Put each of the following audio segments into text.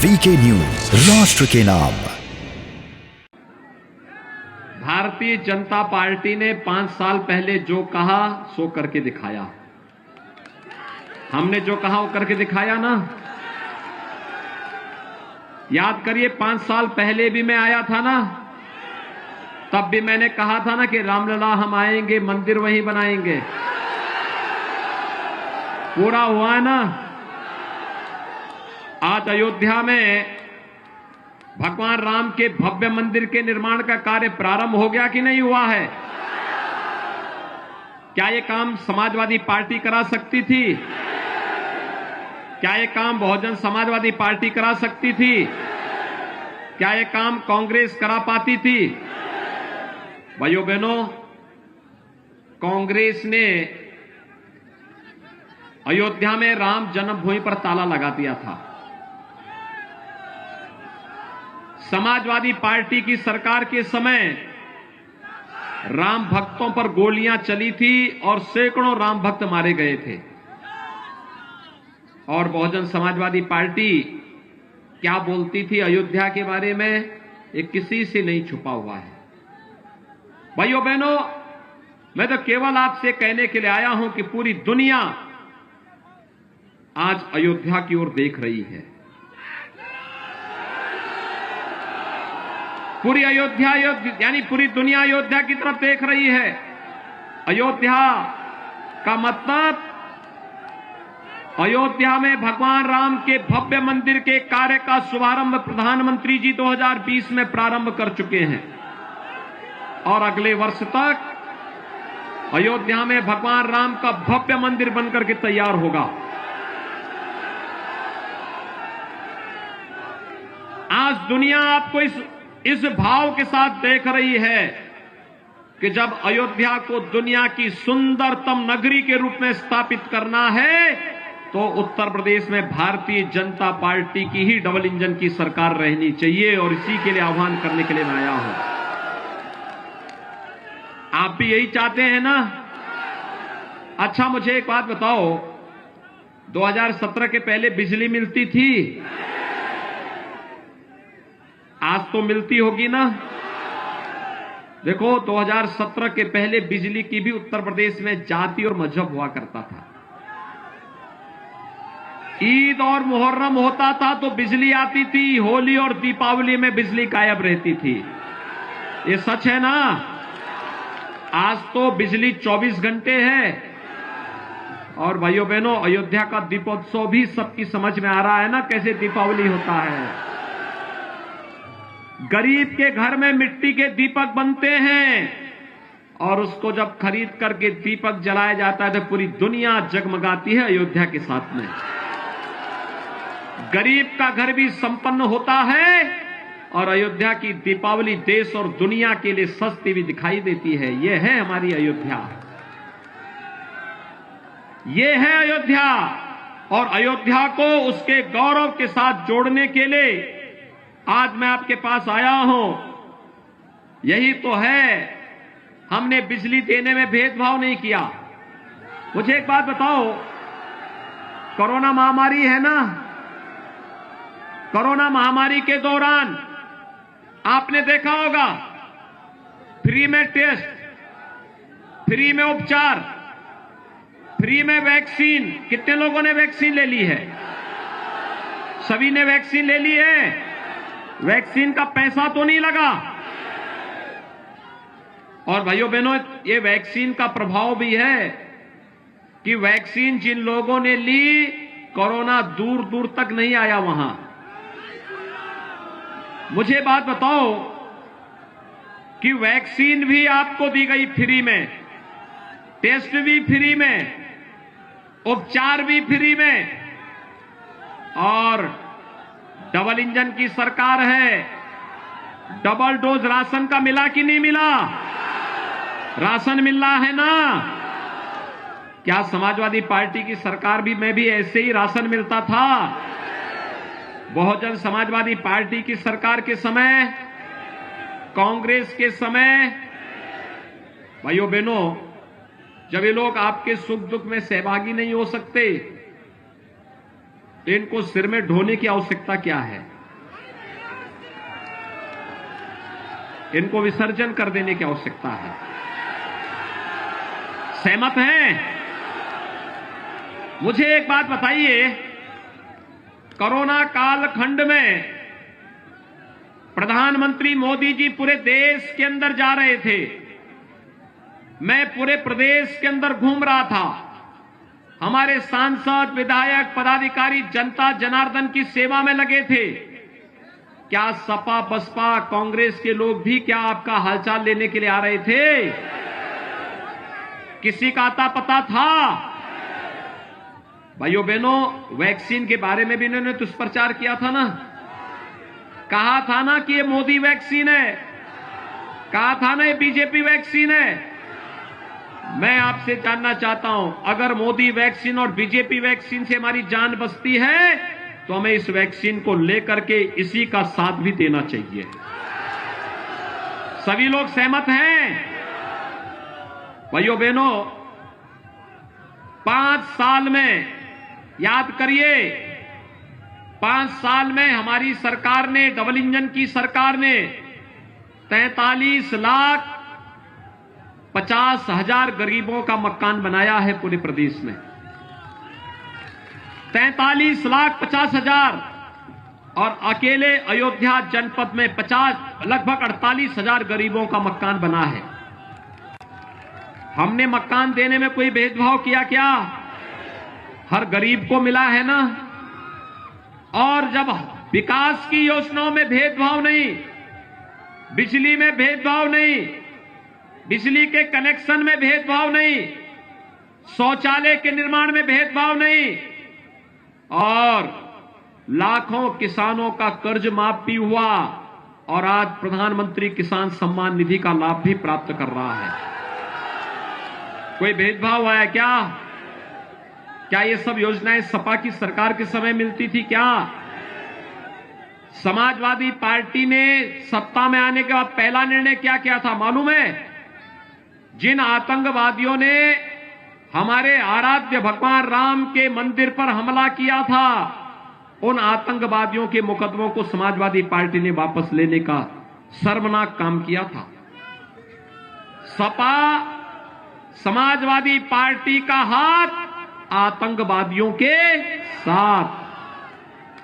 VK news, राष्ट्र के नाम। भारतीय जनता पार्टी ने 5 साल पहले जो कहा सो करके दिखाया। हमने जो कहा वो करके दिखाया ना। याद करिए, 5 साल पहले भी मैं आया था ना, तब भी मैंने कहा था ना कि रामलला हम आएंगे, मंदिर वहीं बनाएंगे। पूरा हुआ है ना। आज अयोध्या में भगवान राम के भव्य मंदिर के निर्माण का कार्य प्रारंभ हो गया कि नहीं हुआ है? क्या ये काम समाजवादी पार्टी करा सकती थी? क्या ये काम बहुजन समाजवादी पार्टी करा सकती थी? क्या ये काम कांग्रेस करा पाती थी? भाइयों बहनों, कांग्रेस ने अयोध्या में राम जन्मभूमि पर ताला लगा दिया था। समाजवादी पार्टी की सरकार के समय राम भक्तों पर गोलियां चली थी और सैकड़ों राम भक्त मारे गए थे। और बहुजन समाजवादी पार्टी क्या बोलती थी अयोध्या के बारे में, ये किसी से नहीं छुपा हुआ है। भाइयों बहनों, मैं तो केवल आपसे कहने के लिए आया हूं कि पूरी दुनिया आज अयोध्या की ओर देख रही है। पूरी अयोध्या यानी पूरी दुनिया अयोध्या की तरफ देख रही है। अयोध्या का मतलब अयोध्या में भगवान राम के भव्य मंदिर के कार्य का शुभारंभ प्रधानमंत्री जी 2020 में प्रारंभ कर चुके हैं और अगले वर्ष तक अयोध्या में भगवान राम का भव्य मंदिर बनकर के तैयार होगा। आज दुनिया आपको इस भाव के साथ देख रही है कि जब अयोध्या को दुनिया की सुंदरतम नगरी के रूप में स्थापित करना है तो उत्तर प्रदेश में भारतीय जनता पार्टी की ही डबल इंजन की सरकार रहनी चाहिए, और इसी के लिए आह्वान करने के लिए मैं आया हूं। आप भी यही चाहते हैं ना? अच्छा, मुझे एक बात बताओ, 2017 के पहले बिजली मिलती थी? आज तो मिलती होगी ना। देखो, 2017 के पहले बिजली की भी उत्तर प्रदेश में जाति और मजहब हुआ करता था। ईद और मुहर्रम होता था तो बिजली आती थी, होली और दीपावली में बिजली गायब रहती थी। ये सच है ना? आज तो बिजली 24 घंटे है। और भाइयों बहनों, अयोध्या का दीपोत्सव भी सबकी समझ में आ रहा है ना, कैसे दीपावली होता है। गरीब के घर में मिट्टी के दीपक बनते हैं और उसको जब खरीद करके दीपक जलाया जाता है तो पूरी दुनिया जगमगाती है अयोध्या के साथ में। गरीब का घर भी संपन्न होता है और अयोध्या की दीपावली देश और दुनिया के लिए सस्ती भी दिखाई देती है। यह है हमारी अयोध्या, ये है अयोध्या। और अयोध्या को उसके गौरव के साथ जोड़ने के लिए आज मैं आपके पास आया हूं। यही तो है, हमने बिजली देने में भेदभाव नहीं किया। मुझे एक बात बताओ, कोरोना महामारी है ना, कोरोना महामारी के दौरान आपने देखा होगा फ्री में टेस्ट, फ्री में उपचार, फ्री में वैक्सीन। कितने लोगों ने वैक्सीन ले ली है? सभी ने वैक्सीन ले ली है। वैक्सीन का पैसा तो नहीं लगा। और भाइयों बहनों, ये वैक्सीन का प्रभाव भी है कि वैक्सीन जिन लोगों ने ली, कोरोना दूर दूर तक नहीं आया वहां। मुझे बात बताओ कि वैक्सीन भी आपको दी गई फ्री में, टेस्ट भी फ्री में, उपचार भी फ्री में, और डबल इंजन की सरकार है। डबल डोज राशन का मिला कि नहीं मिला? राशन मिल रहा है ना। क्या समाजवादी पार्टी की सरकार में भी ऐसे ही राशन मिलता था? बहुजन समाजवादी पार्टी की सरकार के समय, कांग्रेस के समय, भाइयों बहनों, जब ये लोग आपके सुख दुख में सहभागी नहीं हो सकते, इनको सिर में ढोने की आवश्यकता क्या है? इनको विसर्जन कर देने की आवश्यकता है। सहमत हैं? मुझे एक बात बताइए, कोरोना कालखंड में प्रधानमंत्री मोदी जी पूरे देश के अंदर जा रहे थे, मैं पूरे प्रदेश के अंदर घूम रहा था, हमारे सांसद, विधायक, पदाधिकारी जनता जनार्दन की सेवा में लगे थे। क्या सपा, बसपा, कांग्रेस के लोग भी क्या आपका हालचाल लेने के लिए आ रहे थे? किसी का आता पता था? भाइयों बहनों, वैक्सीन के बारे में भी इन्होंने दुष्प्रचार किया था ना, कहा था ना कि ये मोदी वैक्सीन है, कहा था ना ये बीजेपी वैक्सीन है। मैं आपसे जानना चाहता हूं, अगर मोदी वैक्सीन और बीजेपी वैक्सीन से हमारी जान बचती है तो हमें इस वैक्सीन को लेकर के इसी का साथ भी देना चाहिए। सभी लोग सहमत हैं? भाइयों बहनों, 5 साल में, याद करिए, 5 साल में हमारी सरकार ने, डबल इंजन की सरकार ने 43,50,000 गरीबों का मकान बनाया है पूरे प्रदेश में। 43,50,000 और अकेले अयोध्या जनपद में लगभग 48,000 गरीबों का मकान बना है। हमने मकान देने में कोई भेदभाव किया क्या? हर गरीब को मिला है ना। और जब विकास की योजनाओं में भेदभाव नहीं, बिजली में भेदभाव नहीं, बिजली के कनेक्शन में भेदभाव नहीं, शौचालय के निर्माण में भेदभाव नहीं, और लाखों किसानों का कर्ज माफ भी हुआ और आज प्रधानमंत्री किसान सम्मान निधि का लाभ भी प्राप्त कर रहा है। कोई भेदभाव हुआ है क्या? क्या ये सब योजनाएं सपा की सरकार के समय मिलती थी क्या? समाजवादी पार्टी ने सत्ता में आने के बाद पहला निर्णय क्या किया था मालूम है? जिन आतंकवादियों ने हमारे आराध्य भगवान राम के मंदिर पर हमला किया था, उन आतंकवादियों के मुकदमों को समाजवादी पार्टी ने वापस लेने का शर्मनाक काम किया था। सपा समाजवादी पार्टी का हाथ आतंकवादियों के साथ,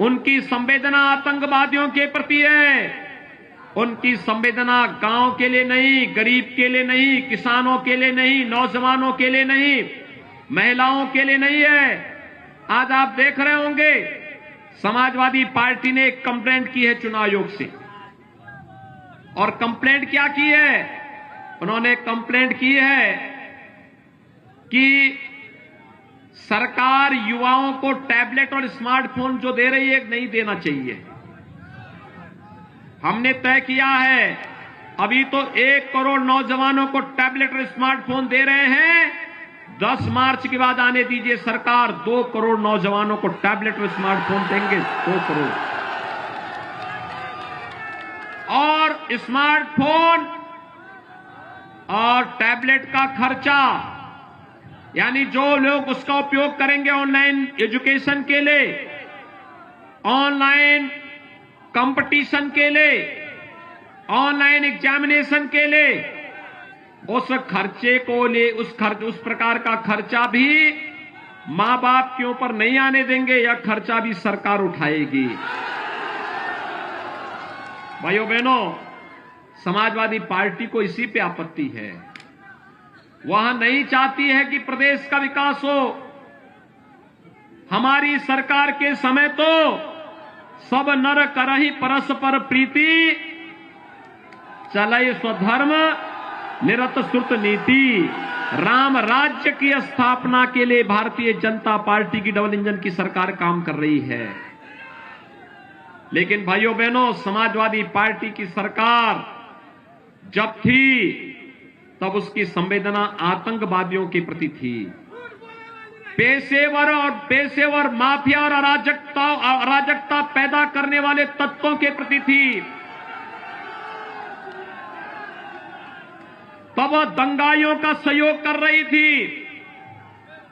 उनकी संवेदना आतंकवादियों के प्रति है। उनकी संवेदना गांव के लिए नहीं, गरीब के लिए नहीं, किसानों के लिए नहीं, नौजवानों के लिए नहीं, महिलाओं के लिए नहीं है। आज आप देख रहे होंगे समाजवादी पार्टी ने एक कंप्लेंट की है चुनाव आयोग से, और कंप्लेंट क्या की है? उन्होंने कंप्लेंट की है कि सरकार युवाओं को टैबलेट और स्मार्टफोन जो दे रही है नहीं देना चाहिए। हमने तय किया है, अभी तो 1 करोड़ नौजवानों को टैबलेट और स्मार्टफोन दे रहे हैं, 10 मार्च के बाद आने दीजिए, सरकार 2 करोड़ नौजवानों को टैबलेट और स्मार्टफोन देंगे। 2 करोड़। और स्मार्टफोन और टैबलेट का खर्चा, यानी जो लोग उसका उपयोग करेंगे ऑनलाइन एजुकेशन के लिए, ऑनलाइन कंपटीशन के लिए, ऑनलाइन एग्जामिनेशन के लिए, उस खर्चे को ले, उस प्रकार का खर्चा भी मां बाप के ऊपर नहीं आने देंगे, यह खर्चा भी सरकार उठाएगी। भाइयों बहनों, समाजवादी पार्टी को इसी पे आपत्ति है। वह नहीं चाहती है कि प्रदेश का विकास हो। हमारी सरकार के समय तो सब नर करहि परस्पर प्रीति, चलय स्वधर्म निरत श्रुत नीति। राम राज्य की स्थापना के लिए भारतीय जनता पार्टी की डबल इंजन की सरकार काम कर रही है। लेकिन भाइयों बहनों, समाजवादी पार्टी की सरकार जब थी तब उसकी संवेदना आतंकवादियों के प्रति थी। पेशेवर माफिया और अराजकता पैदा करने वाले तत्वों के प्रति थी। तब वह दंगाइयों का सहयोग कर रही थी।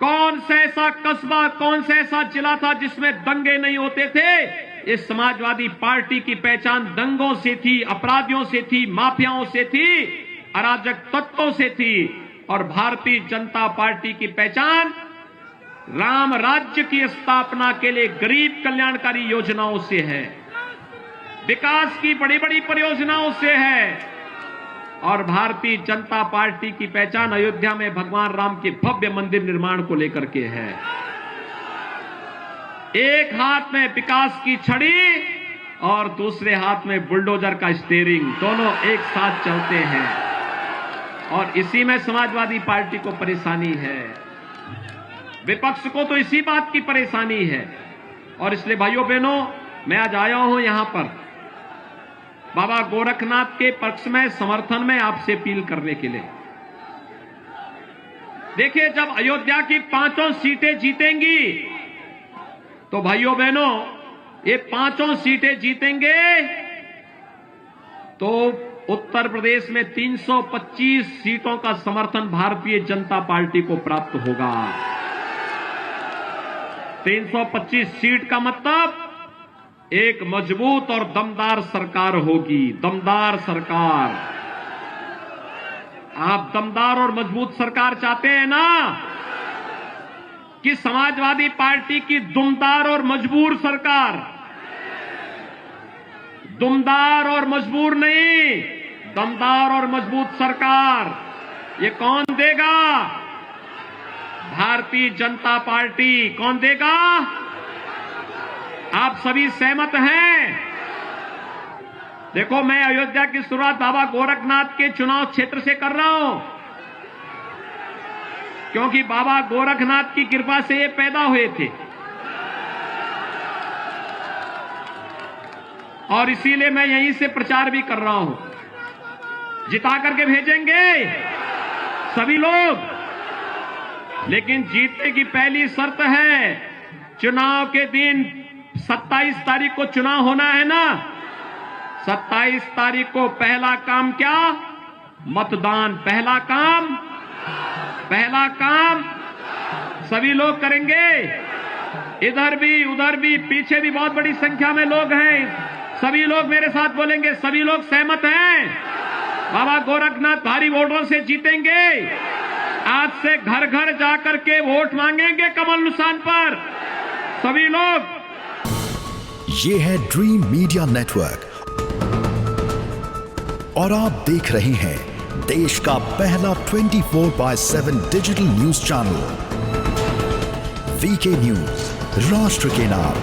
कौन सा ऐसा कस्बा, कौन सा ऐसा जिला था जिसमें दंगे नहीं होते थे? इस समाजवादी पार्टी की पहचान दंगों से थी, अपराधियों से थी, माफियाओं से थी, अराजक तत्वों से थी। और भारतीय जनता पार्टी की पहचान राम राज्य की स्थापना के लिए गरीब कल्याणकारी योजनाओं से है, विकास की बड़ी बड़ी परियोजनाओं से है। और भारतीय जनता पार्टी की पहचान अयोध्या में भगवान राम के भव्य मंदिर निर्माण को लेकर के है। एक हाथ में विकास की छड़ी और दूसरे हाथ में बुलडोजर का स्टीयरिंग, दोनों एक साथ चलते हैं। और इसी में समाजवादी पार्टी को परेशानी है, विपक्ष को तो इसी बात की परेशानी है। और इसलिए भाइयों बहनों, मैं आज आया हूं यहां पर बाबा गोरखनाथ के पक्ष में, समर्थन में आपसे अपील करने के लिए। देखिए, जब अयोध्या की 5 सीटें जीतेंगी तो भाइयों बहनों, ये 5 सीटें जीतेंगे तो उत्तर प्रदेश में 325 सीटों का समर्थन भारतीय जनता पार्टी को प्राप्त होगा। 325 सीट का मतलब एक मजबूत और दमदार सरकार होगी, दमदार सरकार। आप दमदार और मजबूत सरकार चाहते हैं ना, कि समाजवादी पार्टी की दुमदार और मजबूर सरकार? दुमदार और मजबूर नहीं, दमदार और मजबूत सरकार। ये कौन देगा? भारतीय जनता पार्टी। कौन देगा? आप सभी सहमत हैं? देखो, मैं अयोध्या की शुरुआत बाबा गोरखनाथ के चुनाव क्षेत्र से कर रहा हूं, क्योंकि बाबा गोरखनाथ की कृपा से ये पैदा हुए थे। और इसीलिए मैं यहीं से प्रचार भी कर रहा हूं। जिता करके भेजेंगे सभी लोग, लेकिन जीतने की पहली शर्त है, चुनाव के दिन 27 तारीख को चुनाव होना है ना। 27 तारीख को पहला काम क्या? मतदान। पहला काम सभी लोग करेंगे, इधर भी उधर भी, पीछे भी बहुत बड़ी संख्या में लोग हैं। सभी लोग मेरे साथ बोलेंगे, सभी लोग सहमत हैं? बाबा गोरखनाथ भारी वोटों से जीतेंगे। आज से घर घर जाकर के वोट मांगेंगे कमल निशान पर सभी लोग। ये है ड्रीम मीडिया नेटवर्क और आप देख रहे हैं देश का पहला 24/7 digital news channel VK news, राष्ट्र के नाम।